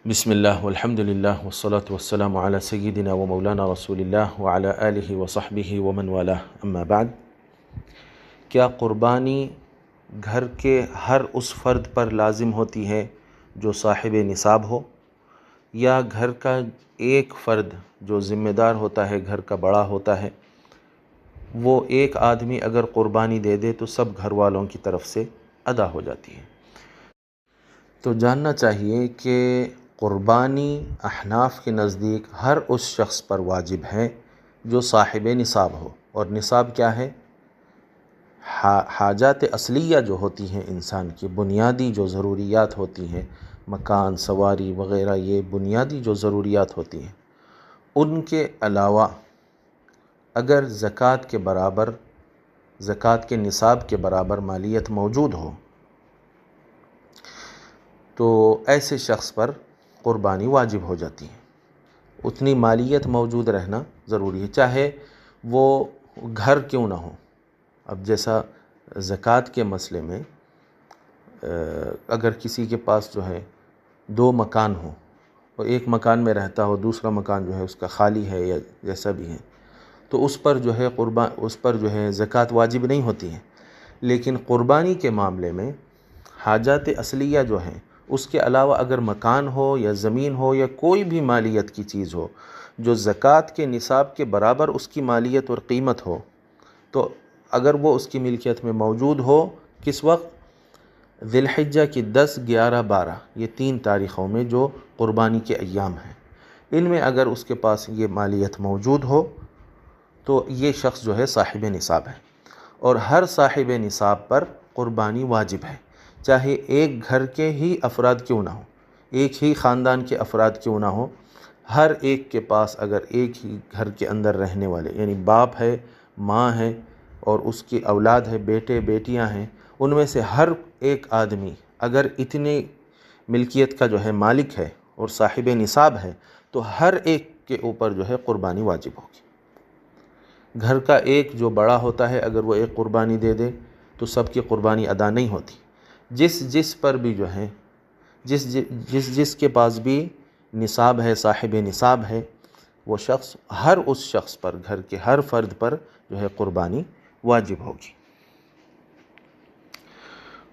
بسم اللہ والحمد للہ والصلاة والسلام علی سیدنا و مولانا رسول اللہ وعلی آلہ وصحبہ ومن والہ اما بعد۔ کیا قربانی گھر کے ہر اس فرد پر لازم ہوتی ہے جو صاحب نصاب ہو، یا گھر کا ایک فرد جو ذمہ دار ہوتا ہے، گھر کا بڑا ہوتا ہے، وہ ایک آدمی اگر قربانی دے دے تو سب گھر والوں کی طرف سے ادا ہو جاتی ہے؟ تو جاننا چاہیے کہ قربانی احناف کے نزدیک ہر اس شخص پر واجب ہے جو صاحب نصاب ہو۔ اور نصاب کیا ہے؟ حاجات اصلیہ جو ہوتی ہیں انسان کی، بنیادی جو ضروریات ہوتی ہیں، مکان، سواری وغیرہ، یہ بنیادی جو ضروریات ہوتی ہیں، ان کے علاوہ اگر زکوٰۃ کے برابر، زکوٰۃ کے نصاب کے برابر مالیت موجود ہو تو ایسے شخص پر قربانی واجب ہو جاتی ہے۔ اتنی مالیت موجود رہنا ضروری ہے، چاہے وہ گھر کیوں نہ ہو۔ اب جیسا زکوٰۃ کے مسئلے میں اگر کسی کے پاس جو ہے 2 مکان ہوں، اور ایک مکان میں رہتا ہو، دوسرا مکان جو ہے اس کا خالی ہے یا جیسا بھی ہے، تو اس پر جو ہے زکوٰۃ واجب نہیں ہوتی ہے۔ لیکن قربانی کے معاملے میں حاجات اصلیہ جو ہیں، اس کے علاوہ اگر مکان ہو یا زمین ہو یا کوئی بھی مالیت کی چیز ہو جو زکوٰۃ کے نصاب کے برابر اس کی مالیت اور قیمت ہو، تو اگر وہ اس کی ملکیت میں موجود ہو، کس وقت؟ ذی الحجہ کی 10، 11، 12 یہ 3 تاریخوں میں جو قربانی کے ایام ہیں، ان میں اگر اس کے پاس یہ مالیت موجود ہو تو یہ شخص جو ہے صاحب نصاب ہے۔ اور ہر صاحب نصاب پر قربانی واجب ہے، چاہے ایک گھر کے ہی افراد کیوں نہ ہو، ایک ہی خاندان کے افراد کیوں نہ ہو، ہر ایک کے پاس اگر ایک ہی گھر کے اندر رہنے والے، یعنی باپ ہے، ماں ہے اور اس کی اولاد ہے، بیٹے بیٹیاں ہیں، ان میں سے ہر ایک آدمی اگر اتنی ملکیت کا جو ہے مالک ہے اور صاحب نصاب ہے تو ہر ایک کے اوپر جو ہے قربانی واجب ہوگی۔ گھر کا ایک جو بڑا ہوتا ہے، اگر وہ ایک قربانی دے دے تو سب کی قربانی ادا نہیں ہوتی۔ جس پر بھی جو ہے، جس کے پاس بھی نصاب ہے، صاحب نصاب ہے، وہ شخص، ہر اس شخص پر، گھر کے ہر فرد پر جو ہے قربانی واجب ہوگی۔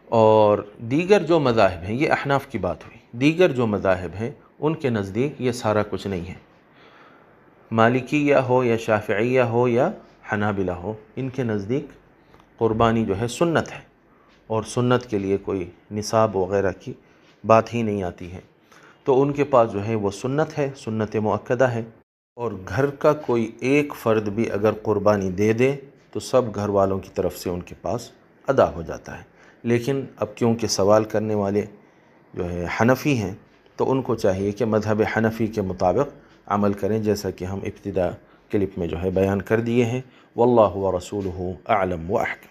اور دیگر جو مذاہب ہیں، یہ احناف کی بات ہوئی، دیگر جو مذاہب ہیں ان کے نزدیک یہ سارا کچھ نہیں ہے۔ مالکیہ ہو یا شافعیہ ہو یا حنابلہ ہو، ان کے نزدیک قربانی جو ہے سنت ہے، اور سنت کے لیے کوئی نصاب وغیرہ کی بات ہی نہیں آتی ہے، تو ان کے پاس جو ہے وہ سنت ہے، سنت مؤکدہ ہے۔ اور گھر کا کوئی ایک فرد بھی اگر قربانی دے دے تو سب گھر والوں کی طرف سے ان کے پاس ادا ہو جاتا ہے۔ لیکن اب کیونکہ سوال کرنے والے جو ہے حنفی ہیں، تو ان کو چاہیے کہ مذہب حنفی کے مطابق عمل کریں، جیسا کہ ہم ابتدا کلپ میں جو ہے بیان کر دیے ہیں۔ واللہ ورسولہ اعلم و احکم۔